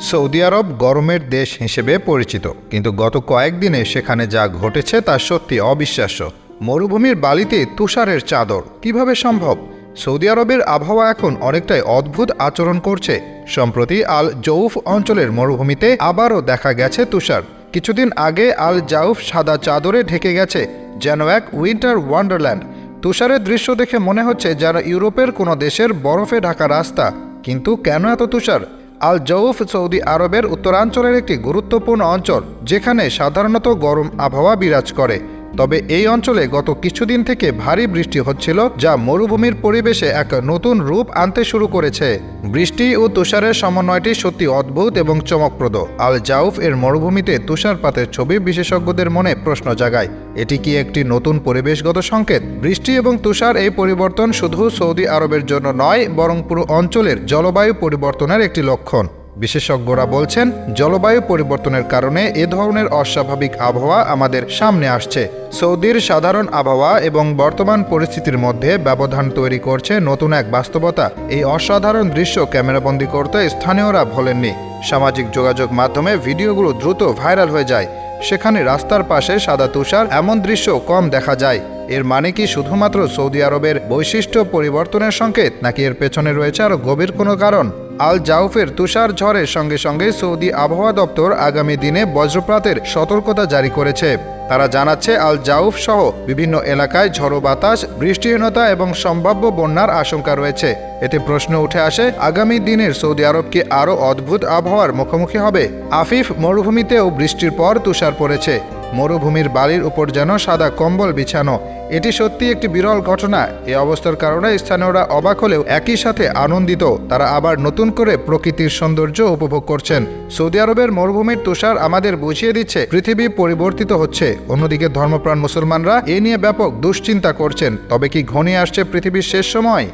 Saudi আরব গরমের দেশ হিসেবে পরিচিত, কিন্তু গত কয়েকদিনে সেখানে যা ঘটেছে তা সত্যি অবিশ্বাস্য। মরুভূমির বালিতে তুষারের চাদর কিভাবে সম্ভব? সৌদি আরবের আবহাওয়া এখন অনেকটাই অদ্ভুত আচরণ করছে। সম্প্রতি আল জৌফ অঞ্চলের মরুভূমিতে আবারও দেখা গেছে তুষার। কিছুদিন আগে আল জাউফ সাদা চাদরে ঢেকে গেছে, যেন এক উইন্টার ওয়ান্ডারল্যান্ড। তুষারের দৃশ্য দেখে মনে হচ্ছে যেন ইউরোপের কোনো দেশের বরফে ঢাকা রাস্তা। কিন্তু কেন এত তুষার? আল জৌফ সৌদি আরবের উত্তরাঞ্চলের একটি গুরুত্বপূর্ণ অঞ্চল, যেখানে সাধারণত গরম আবহাওয়া বিরাজ করে। তবে এই অঞ্চলে গত কিছুদিন থেকে ভারী বৃষ্টি হচ্ছিল, যা মরুভূমির পরিবেশে এক নতুন রূপ আনতে শুরু করেছে। বৃষ্টি ও তুষারের সমন্বয়টি সত্যি অদ্ভুত এবং চমকপ্রদ। আল জাউফ এর মরুভূমিতে তুষারপাতের ছবি বিশেষজ্ঞদের মনে প্রশ্ন জাগায়। এটি কি একটি নতুন পরিবেশগত সংকেত? বৃষ্টি এবং তুষার এই পরিবর্তন শুধু সৌদি আরবের জন্য নয়, বরং পুরো অঞ্চলের জলবায়ু পরিবর্তনের একটি লক্ষণ। বিশেষজ্ঞরা বলছেন, জলবায়ু পরিবর্তনের কারণে এ ধরনের অস্বাভাবিক আবহাওয়া আমাদের সামনে আসছে। সৌদির সাধারণ আবহাওয়া এবং বর্তমান পরিস্থিতির মধ্যে ব্যবধান তৈরি করছে নতুন এক বাস্তবতা। এই অসাধারণ দৃশ্য ক্যামেরাবন্দি করতে স্থানীয়রা ভোলেননি। সামাজিক যোগাযোগ মাধ্যমে ভিডিওগুলো দ্রুত ভাইরাল হয়ে যায়। সেখানে রাস্তার পাশে সাদা তুষার, এমন দৃশ্য কম দেখা যায়। এর মানে কি শুধুমাত্র সৌদি আরবের বৈশিষ্ট্য পরিবর্তনের সংকেত, নাকি এর পেছনে রয়েছে আরও গভীর কোনো কারণ? আল জাউফের তুষার ঝড়ের সঙ্গে সঙ্গে সৌদি আবহাওয়া দপ্তর আগামী দিনে বজ্রপাতের সতর্কতা জারি করেছে। তারা জানাচ্ছে, আল জাউফ সহ বিভিন্ন এলাকায় ঝড়ো বাতাস, বৃষ্টিহীনতা এবং সম্ভাব্য বন্যার আশঙ্কা রয়েছে। এতে প্রশ্ন উঠে আসে, আগামী দিনের সৌদি আরব কি আরও অদ্ভুত আবহাওয়ার মুখোমুখি হবে? আফিফ মরুভূমিতেও বৃষ্টির পর তুষার পড়েছে। মরুভূমির বালির উপর যেন সাদা কম্বল বিছানো। এটি সত্যি একটি বিরল ঘটনা। এই অবস্থার কারণে স্থানীয়রা অবাক হলেও একই সাথে আনন্দিত। তারা আবার নতুন করে প্রকৃতির সৌন্দর্য উপভোগ করছেন। সৌদি আরবের মরুভূমির তুষার আমাদের বুঝিয়ে দিচ্ছে, পৃথিবী পরিবর্তিত হচ্ছে। অন্যদিকে ধর্মপ্রাণ মুসলমানরা এ নিয়ে ব্যাপক দুশ্চিন্তা করছেন। তবে কি ঘনিয়ে আসছে পৃথিবীর শেষ সময়?